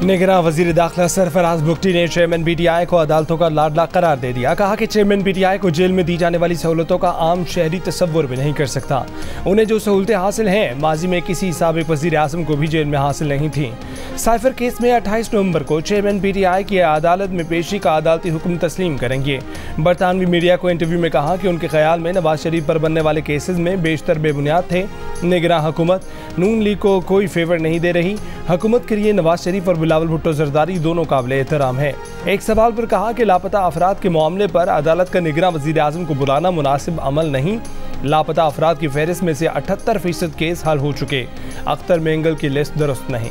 निगरां वजीर दाखिला सरफराज बुगटी ने चेयरमैन पीटीआई को अदालतों का लाडला करार दे दिया। कहा कि चेयरमैन पीटीआई को जेल में दी जाने वाली सहूलतों का आम शहरी तसव्वुर भी नहीं कर सकता। उन्हें जो सहूलतें हासिल हैं, माजी में किसी साबिक वजीर आज़म को भी जेल में हासिल नहीं थी। साइफर केस में 28 नवंबर को चेयरमैन पीटीआई की अदालत में पेशी का अदालती हुक्म तस्लीम करेंगे। बरतानवी मीडिया को इंटरव्यू में कहा कि उनके ख्याल में नवाज शरीफ पर बनने वाले केसेस में बेशतर बेबुनियाद थे। निगरां हुकूमत नून लीग को कोई फेवर नहीं दे रही। हुकूमत के लिए नवाज शरीफ और बिलावल भुट्टो जरदारी दोनों काबिल एहतराम है। एक सवाल पर कहा कि लापता अफराद के मामले पर अदालत का निगरां वजीर आज़म को बुलाना मुनासिब अमल नहीं। लापता अफराद की फहरिस्त में से 78% केस हल हो चुके। अख्तर मेंगल की लिस्ट दुरुस्त नहीं।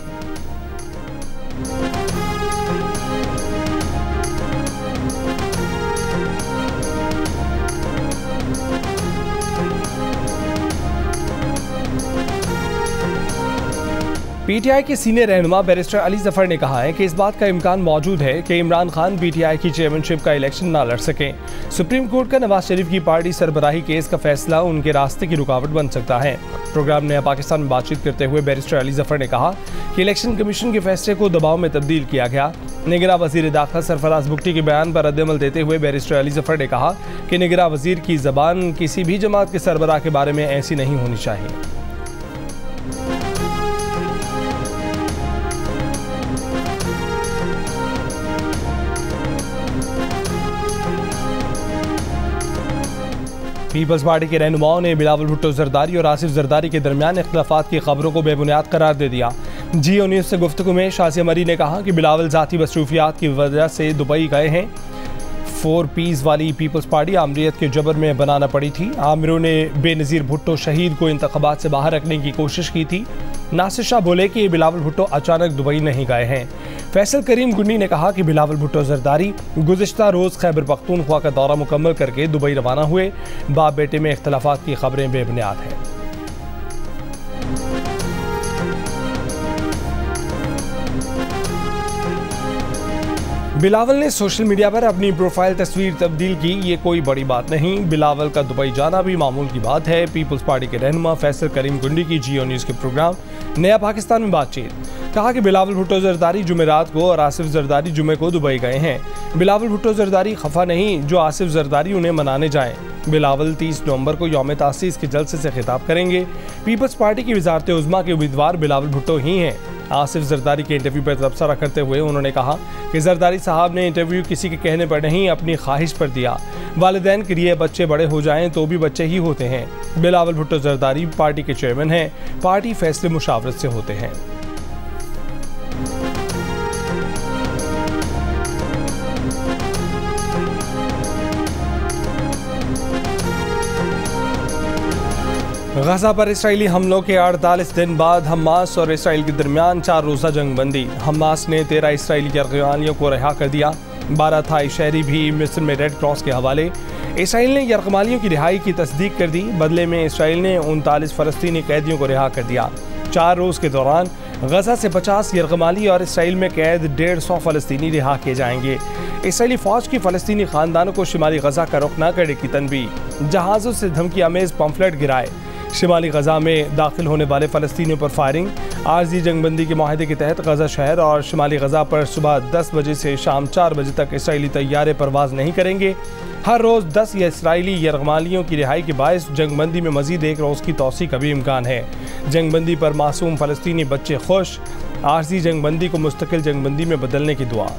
पीटीआई के सीनियर रहनुमा बैरिस्टर अली जफर ने कहा है कि इस बात का इम्कान मौजूद है कि इमरान खान पीटीआई की चेयरमैनशिप का इलेक्शन ना लड़ सकें। सुप्रीम कोर्ट का नवाज शरीफ की पार्टी सरबराही केस का फैसला उनके रास्ते की रुकावट बन सकता है। प्रोग्राम नया पाकिस्तान में बातचीत करते हुए बैरिस्टर अली जफर ने कहा कि इलेक्शन कमीशन के फैसले को दबाव में तब्दील किया गया। निगरां वजीर दाखिला सरफराज बुगटी के बयान पर रद्दअमल देते हुए बैरिस्टर अली जफर ने कहा कि निगरां वजीर की जबान किसी भी जमात के सरबराह के बारे में ऐसी नहीं होनी चाहिए। पीपल्स पार्टी के रहनुमाओं ने बिलावल भुट्टो जरदारी और आसिफ जरदारी के दरमियान इख्तलाफात की खबरों को बेबुनियाद करार दे दिया। जियो न्यूज़ से गुफ्तगू में शाज़िया मरी ने कहा कि बिलावल ज़ाती मसरूफियात की वजह से दुबई गए हैं। 4 पीस वाली पीपल्स पार्टी आमरीत के जबर में बनाना पड़ी थी। आमिरों ने बेनज़ीर भुट्टो शहीद को इंतखाबात से बाहर रखने की कोशिश की थी। नासिर शाह बोले कि बिलावल भुट्टो अचानक दुबई नहीं गए हैं। फैसल करीम गुन्नी ने कहा कि बिलावल भुट्टो जरदारी गुज़िश्ता रोज़ खैबर पख्तूनख्वा का दौरा मुकम्मल करके दुबई रवाना हुए। बाप बेटे में इख्तलाफात की खबरें बेबुनियाद हैं। बिलावल ने सोशल मीडिया पर अपनी प्रोफाइल तस्वीर तब्दील की। ये कोई बड़ी बात नहीं। बिलावल का दुबई जाना भी मामूल की बात है। पीपल्स पार्टी के रहनुमा फैसल करीम गुंडी की जियो न्यूज़ के प्रोग्राम नया पाकिस्तान में बातचीत। कहा कि बिलावल भुट्टो जरदारी जुमेरात को और आसिफ जरदारी जुमे को दुबई गए हैं। बिलावल भुट्टो जरदारी खफा नहीं जो आसिफ जरदारी उन्हें मनाने जाएं। बिलावल 30 नवंबर को यौम तासीस के जलसे से खिताब करेंगे। पीपल्स पार्टी की वजारत उज़्मा के उम्मीदवार बिलावल भुट्टो ही हैं। आसिफ जरदारी के इंटरव्यू पर तबसरा करते हुए उन्होंने कहा कि जरदारी साहब ने इंटरव्यू किसी के कहने पर नहीं, अपनी ख्वाहिश पर दिया। वालिदैन के लिए बच्चे बड़े हो जाएं तो भी बच्चे ही होते हैं। बिलावल भुट्टो जरदारी पार्टी के चेयरमैन हैं। पार्टी फैसले मुशावरत से होते हैं। गजा पर इसराइली हमलों के 48 दिन बाद हमास और इसराइल के दरमियान 4 रोज़ा जंग बंदी। हमास ने 13 इसराइली यरगमालियों को रिहा कर दिया। 12 थाई शहरी भी मिस्र में रेड क्रॉस के हवाले। इसराइल ने यरगमालियों की रिहाई की तस्दीक कर दी। बदले में इसराइल ने 39 फ़लस्तीनी कैदियों को रिहा कर दिया। 4 रोज़ के दौरान गजा से 50 यरगमाली और इसराइल में कैद 150 फ़लस्तीनी रिहा किए जाएंगे। इसराइली फ़ौज की फ़लस्तीनी ख़ानदानों को शिमाली गजा का रुख न करने की तनबीह। जहाज़ों से धमकी आमेज़ पम्फलेट गिराए। शिमाली गजा में दाखिल होने वाले फ़लस्तीनियों पर फायरिंग। आरजी जंगबंदी के माहिदे के तहत गजा शहर और शिमाली गजा पर सुबह 10 बजे से शाम 4 बजे तक इसराइली तैयारे परवाज़ नहीं करेंगे। हर रोज़ 10 इसराइली यरगमालियों की रिहाई के बायस जंगबंदी में मज़ीद 1 रोज़ की तौसी का भी इम्कान है। जंगबंदी पर मासूम फ़लस्तीनी बच्चे खुश। आरजी जंगबंदी को मुस्तकिल जंगबंदी में बदलने की दुआ।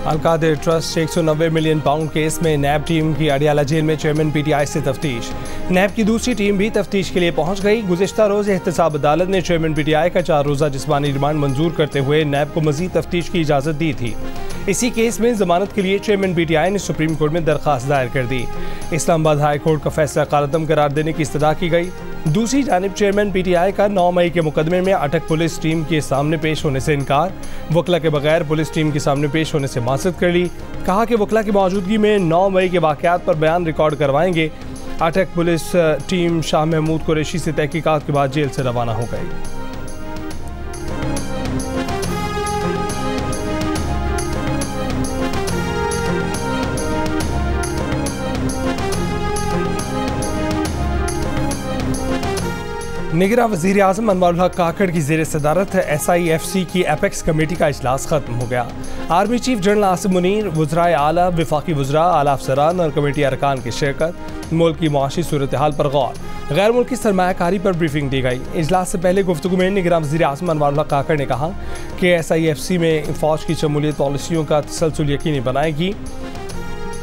Al-Qadir trust 190 million pound case में नैब टीम की अडियाला जेल में चेयरमैन पीटीआई से तफ्तीश। नैब की दूसरी टीम भी तफ्तीश के लिए पहुंच गई। गुज़िश्ता रोज़ एहतसाब अदालत ने चेयरमैन पीटीआई का 4 रोज़ा जिस्मानी रिमांड मंजूर करते हुए नैब को मज़ीद तफ्तीश की इजाज़त दी थी। इसी केस में जमानत के लिए चेयरमैन पीटीआई ने सुप्रीम कोर्ट में दरख्वास्त दायर कर दी। इस्लामाबाद हाई कोर्ट का फैसला कालअदम करार देने की इस्तदा की गई। दूसरी जानिब चेयरमैन पीटीआई का 9 मई के मुकदमे में अटक पुलिस टीम के सामने पेश होने से इनकार। वकला के बगैर पुलिस टीम के सामने पेश होने से माज़रत कर ली। कहा कि वकला की मौजूदगी में 9 मई के वाक़यात पर बयान रिकॉर्ड करवाएंगे। अटक पुलिस टीम शाह महमूद कुरैशी से तहकीकात के बाद जेल से रवाना हो गई। निगरान वज़ीर आज़म अनवारुल हक काकड़ की ज़ेर सदारत SIFC की एपेक्स कमेटी का इजलास खत्म हो गया। Army chief general Asim Munir, वज़राए आला, वफाकी वज़रा, आला अफसरान और कमेटी अरकान की शिरकत। मुल्क की मुआशी सूरत हाल पर गौर, गैर मुल्की सरमायाकारी पर ब्रीफिंग दी गई। इजलास से पहले गुफ्तगू में निगरान वज़ीर आज़म अनवारुल हक काकड़ ने कहा कि SIFC में फ़ौज की शमूलियत पॉलिसियों का तसलसल यकीनी बनाएगी।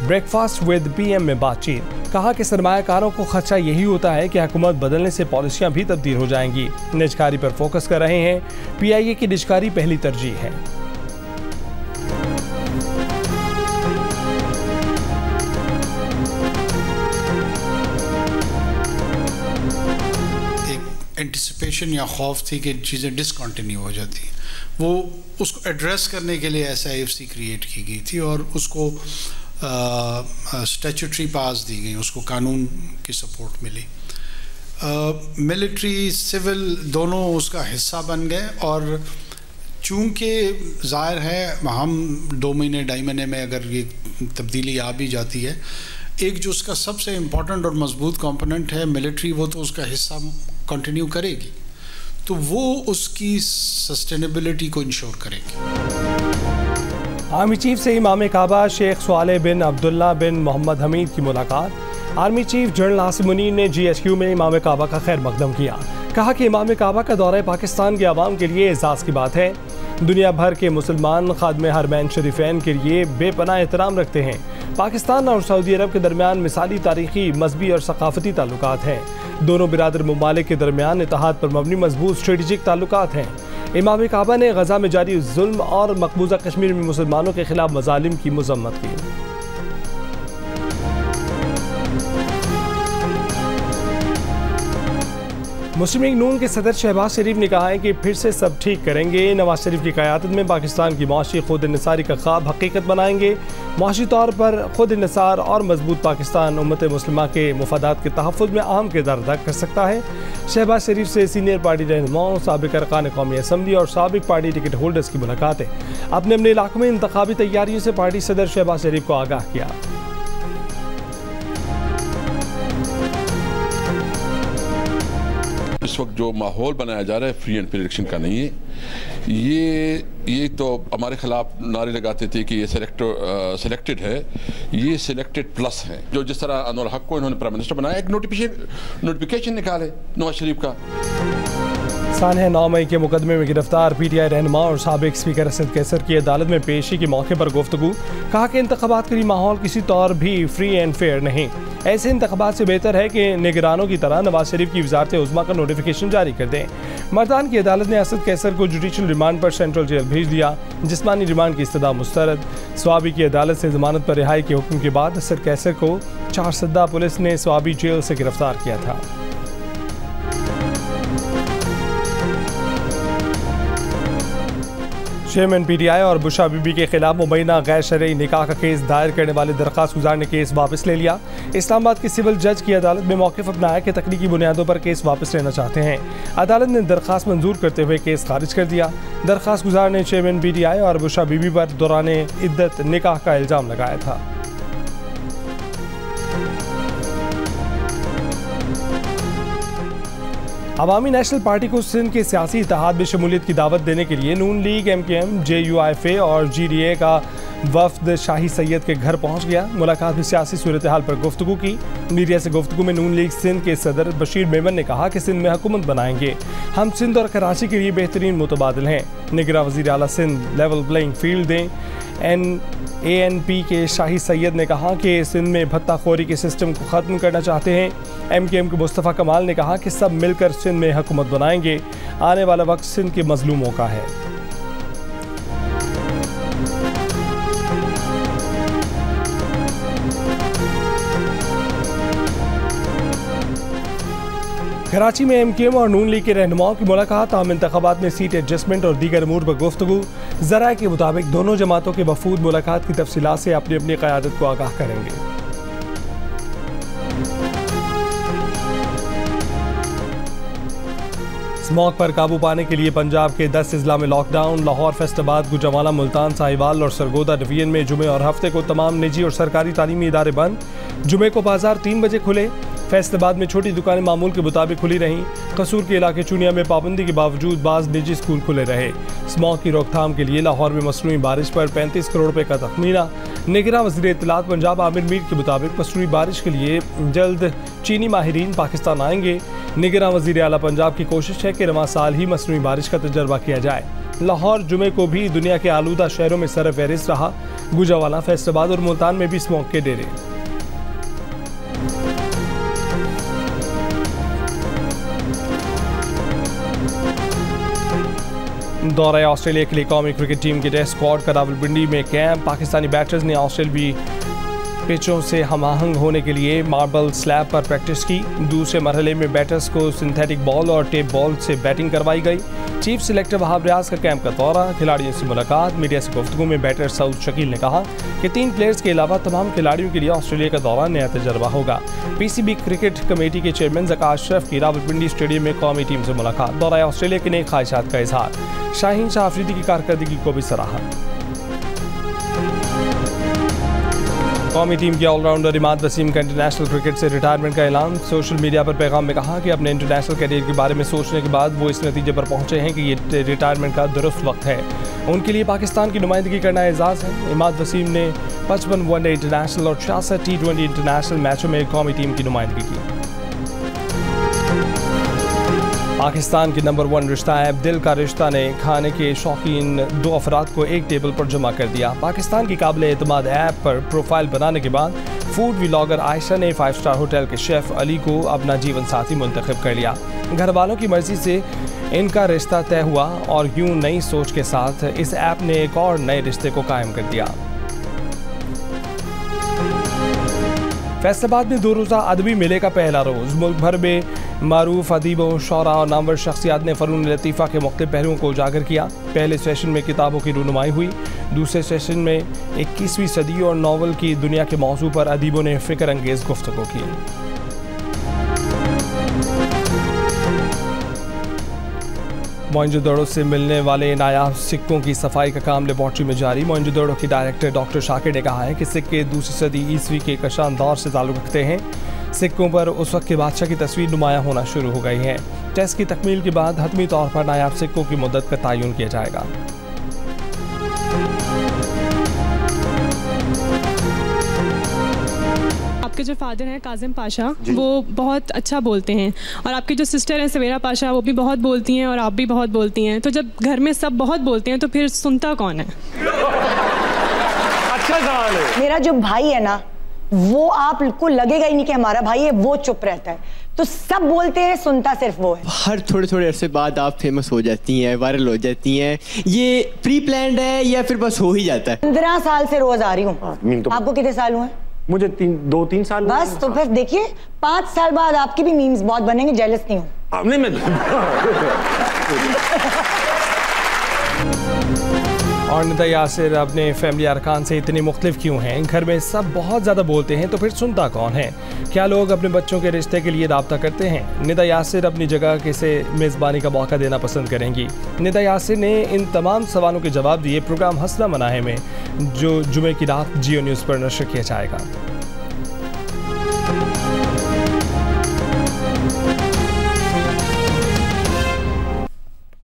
ब्रेकफास्ट विद PM में बातचीत, कहा कि सरमायाकारों को खदशा यही होता है कि हुकूमत बदलने से पॉलिसियां भी तब्दील हो जाएंगी। निजकारी पर फोकस कर रहे हैं। PIA की निजकारी पहली तरजीह है। एंटिसिपेशन या खौफ थी कि चीज़ें डिसकंटिन्यू हो जाती हैं, वो उसको एड्रेस करने के लिए SIFC क्रिएट की गई थी और उसको स्टैट्यूटरी पास दी गई, उसको कानून की सपोर्ट मिली। मिलिट्री सिविल दोनों उसका हिस्सा बन गए और चूँकि ज़ाहिर है हम 2 महीने 2.5 महीने में अगर ये तब्दीली आ भी जाती है, एक जो उसका सबसे इम्पोर्टेंट और मजबूत कंपोनेंट है मिलिट्री, वो तो उसका हिस्सा कंटिन्यू करेगी, तो वो उसकी सस्टेनेबिलिटी को इंश्योर करेगी। आर्मी चीफ से इमाम काबा शेख स्वाले बिन अब्दुल्ला बिन मोहम्मद हमीद की मुलाकात। Army chief general Asim Munir ने GHQ में इमाम काबा का खैर मकदम किया। कहा कि इमाम काबा का दौरा पाकिस्तान के अवाम के लिए एजाज़ की बात है। दुनिया भर के मुसलमान खादमे हरमैन शरीफैन के लिए बेपनाह एहतराम रखते हैं। पाकिस्तान और सऊदी अरब के दरमियान मिसाली तारीखी, मजहबी और सकाफती ताल्लुकात हैं। दोनों बिरादर ममालिक के दरमियान इत्तेहाद पर मबनी मजबूत स्ट्रेटजिक ताल्लुकात हैं। इमाम काबा ने गजा में जारी जुल्म और मकबूजा कश्मीर में मुसलमानों के खिलाफ मजालिम की मजम्मत की। मुस्लिम लीग नून के सदर शहबाज शरीफ ने कहा है कि फिर से सब ठीक करेंगे। नवाज शरीफ की क़यादत में पाकिस्तान की मुआशी खुद इन्हिसारी का ख्वाब हकीकत बनाएंगे। मुआशी तौर पर खुद इन्हिसार और मजबूत पाकिस्तान उम्मत मुस्लिमा के मुफादात के तहफ़्फ़ुज़ में अहम किरदार अदा कर सकता है। शहबाज शरीफ से सीनियर पार्टी रहनुमाओं, साबिक़ अरकान कौमी असम्बली और साबिक़ पार्टी टिकट होल्डर्स की मुलाकातें। अपने अपने इलाकों में इंतखाबी तैयारियों से पार्टी सदर शहबाज शरीफ को आगाह किया। इस वक्त जो माहौल बनाया जा रहा है फ्री एंड फेयर इलेक्शन का नहीं है। ये तो हमारे खिलाफ नारे लगाते थे कि ये सिलेक्टेड है, ये सिलेक्टेड प्लस है। जो जिस तरह अनवर हक को इन्होंने प्राइम मिनिस्टर बनाया, एक नोटिफिकेशन निकाले नवाज शरीफ का। सानह 9 मई के मुकदमे में गिरफ्तार PTI रहनुमा और साबिक स्पीकर असद कैसर की अदालत में पेशी के मौके पर गुफ्तगू। कहा कि इंतखाबात के लिए माहौल किसी तौर भी फ्री एंड फेयर नहीं। ऐसे इंतखाबात से बेहतर है कि निगरानों की तरह नवाज शरीफ की वजारत उज़्मा का नोटिफिकेशन जारी कर दें। मर्दान की अदालत ने असद कैसर को जुडिशल रिमांड पर सेंट्रल जेल भेज दिया। जिस्मानी रिमांड की इस्तदा मुस्तरद। स्वाबी की अदालत से जमानत पर रिहाई के हुक्म के बाद असद कैसर को 4 सद्दा पुलिस ने स्वाबी जेल से गिरफ्तार किया था। चेयरमैन PTI और बुशा बीबी के खिलाफ मुबैना गैर शरई निकाह का केस दायर करने वाले दरख्वास्त गुजार ने केस वापस ले लिया। इस्लामाबाद की सिविल जज की अदालत में मौक़िफ़ अपनाया कि तकनीकी बुनियादों पर केस वापस लेना चाहते हैं। अदालत ने दरख्वास्त मंजूर करते हुए केस खारिज कर दिया। दरख्वास्त गुजार ने चेयरमैन PTI और बुशा बीबी पर दौरान इद्दत निकाह का इल्ज़ाम लगाया था। अवामी नेशनल पार्टी को सिंध के सियासी इत्तेहाद में शमूलियत की दावत देने के लिए नून लीग, MKM, JUIFA और GDA का वफ्द शाही सैयद के घर पहुंच गया। मुलाकात में सियासी सूरत हाल पर गुफ्तगू की। मीडिया से गुफ्तगू में नून लीग सिंध के सदर बशीर मेमन ने कहा कि सिंध में हुकूमत बनाएंगे। हम सिंध और कराची के लिए बेहतरीन मुतबादिल हैं। निगरान वज़ीर आला सिंध लेवल प्लेइंग फील्ड दें। ANP के शाही सैयद ने कहा कि सिंध में भत्ताखोरी के सिस्टम को ख़त्म करना चाहते हैं। MKM के मुस्तफ़ा कमाल ने कहा कि सब मिलकर सिंध में हुकूमत बनाएंगे। आने वाला वक्त सिंध के मजलूमों का है। कराची में MKM और नून लीग के रहनुमाओं की मुलाकात। आम इंतखाबात में सीट एडजस्टमेंट और दीगर अमूर पर गुफ्तगू। ज़राए के मुताबिक दोनों जमातों के वफूद मुलाकात की तफसीलात से अपनी अपनी क़यादत को आगाह करेंगे। स्मॉग पर काबू पाने के लिए पंजाब के 10 अजला में लॉकडाउन। लाहौर, फैसलाबाद, गुजरांवाला, मुल्तान, साहिवाल और सरगोदा डिवीजन में जुमे और हफ्ते को तमाम निजी और सरकारी तालीमी इदारे बंद। जुमे को बाजार 3 बजे खुले। फैसलाबाद में छोटी दुकानें मामूल के मुताबिक खुली रहीं। कसूर के इलाके चुनिया में पाबंदी के बावजूद बाज़ निजी स्कूल खुले रहे। स्मॉग की रोकथाम के लिए लाहौर में मसनूई बारिश पर 35 करोड़ रुपए का तखमीना। निगरान वज़ीर इत्तलात पंजाब आमिर मीर के मुताबिक मसनूई बारिश के लिए जल्द चीनी माहिरीन पाकिस्तान आएंगे। निगरान वज़ीर आला पंजाब की कोशिश है कि रवां साल ही मसनूई बारिश का तजर्बा किया जाए। लाहौर जुमे को भी दुनिया के आलूदा शहरों में सरफहरिस्त रहा। गुजरावाला, फैसलाबाद और मुल्तान में भी स्मॉग के डेरे। दौरा ऑस्ट्रेलिया के लिए कौमी क्रिकेट टीम के टेस्ट स्क्वाड का रावलपिंडी में कैंप। पाकिस्तानी बैटर्स ने ऑस्ट्रेलियाई पिचों से हमाहंग होने के लिए मार्बल स्लैब पर प्रैक्टिस की। दूसरे मरहले में बैटर्स को सिंथेटिक बॉल और टेप बॉल से बैटिंग करवाई गई। चीफ सिलेक्टर वहाब रियाज का कैंप का दौरा, खिलाड़ियों से मुलाकात। मीडिया से गुफ्तगू में बैटर सऊद शकील ने कहा कि 3 प्लेयर्स के अलावा तमाम खिलाड़ियों के लिए ऑस्ट्रेलिया का दौरा नया तजर्बा होगा। पीसीबी क्रिकेट कमेटी के चेयरमैन ज़कात अशरफ की रावलपिंडी स्टेडियम में कौमी टीम से मुलाकात। दौरा ऑस्ट्रेलिया के नई ख्वाहिशात का इजहार। शाहीन शाह अफरीदी की कारकर्दगी को भी सराहा। कौमी टीम के ऑलराउंडर इमाद वसीम का इंटरनेशनल क्रिकेट से रिटायरमेंट का ऐलान। सोशल मीडिया पर पैगाम में कहा कि अपने इंटरनेशनल करियर के बारे में सोचने के बाद वो इस नतीजे पर पहुंचे हैं कि ये रिटायरमेंट का दुरुस्त वक्त है। उनके लिए पाकिस्तान की नुमाइंदगी करना एजाज़ है। इमाद वसीम ने 55 वनडे इंटरनेशनल और 66 T20 इंटरनेशनल मैचों में कौमी टीम की नुमाइंदगी की। पाकिस्तान के नंबर 1 रिश्ता ऐप दिल का रिश्ता ने खाने के शौकीन 2 अफराद को एक टेबल पर जमा कर दिया। पाकिस्तान की काबिल एतमाद ऐप पर प्रोफाइल बनाने के बाद फूड व्लॉगर आयशा ने 5 स्टार होटल के शेफ अली को अपना जीवन साथी मुंतखब कर लिया। घर वालों की मर्जी से इनका रिश्ता तय हुआ और यूं नई सोच के साथ इस ऐप ने एक और नए रिश्ते को कायम कर दिया। फैसलाबाद में 2 रोज़ा अदबी मेले का पहला रोज़। मुल्क भर में मारूफ अदीबों, शौरा और नामवर शख्सियात ने फ़नून लतीफ़ा के मुख्तलिफ पहलुओं को उजागर किया। पहले सेशन में किताबों की रूनुमाई हुई। दूसरे सेशन में 21वीं सदी और नावल की दुनिया के मौजू पर अदीबों ने फ़िक्र अंगेज़ गुफ्तगू की। मोइंजोदड़ो से मिलने वाले नायाब सिक्कों की सफाई का काम लेबॉर्ट्री में जारी। मोइंजोदड़ो के डायरेक्टर डॉक्टर शाकिर ने कहा है कि सिक्के 2वीं सदी ईस्वी के कशान दौर से ताल्लुक़ रखते हैं। सिक्कों पर उस वक्त के बादशाह की तस्वीर नुमायाँ होना शुरू हो गई है। टेस्ट की तकमील के बाद हतमी तौर पर नायाब सिक्कों की मुद्दत का तयन किया जाएगा। आपके जो फादर हैं काजिम पाशा, वो बहुत अच्छा बोलते हैं और आपकी जो सिस्टर हैं सवेरा पाशा, वो भी बहुत बोलती हैं और आप भी बहुत बोलती हैं। तो जब घर में सब बहुत बोलते हैं तो फिर सुनता कौन है? अच्छा सवाल है। मेरा जो भाई है ना, वो आपको लगेगा ही नहीं कि हमारा भाई है, वो चुप रहता है। तो सब बोलते हैं, सुनता सिर्फ वो है। हर थोड़े थोड़े अरसे बाद आप फेमस हो जाती हैं, वायरल हो जाती हैं। ये प्री प्लान्ड है या फिर बस हो ही जाता है? 15 साल से रोज आ रही हूँ। तो आपको कितने साल हुए? मुझे 2-3 साल बस। तो फिर देखिए 5 साल बाद आपके भी मीम्स बहुत बनेंगे। जेलस नहीं हूँ। नहीं मैं और निदा यासिर अपने फैमिली अरकान से इतने मुख्तलिफ क्यों हैं? घर में सब बहुत ज़्यादा बोलते हैं तो फिर सुनता कौन है? क्या लोग अपने बच्चों के रिश्ते के लिए राब्ता करते हैं? निदा यासिर अपनी जगह किसे मेज़बानी का मौका देना पसंद करेंगी? निदा यासिर ने इन तमाम सवालों के जवाब दिए प्रोग्राम हंसना मना है में, जो जुमे की रात जियो न्यूज़ पर नशर किया जाएगा।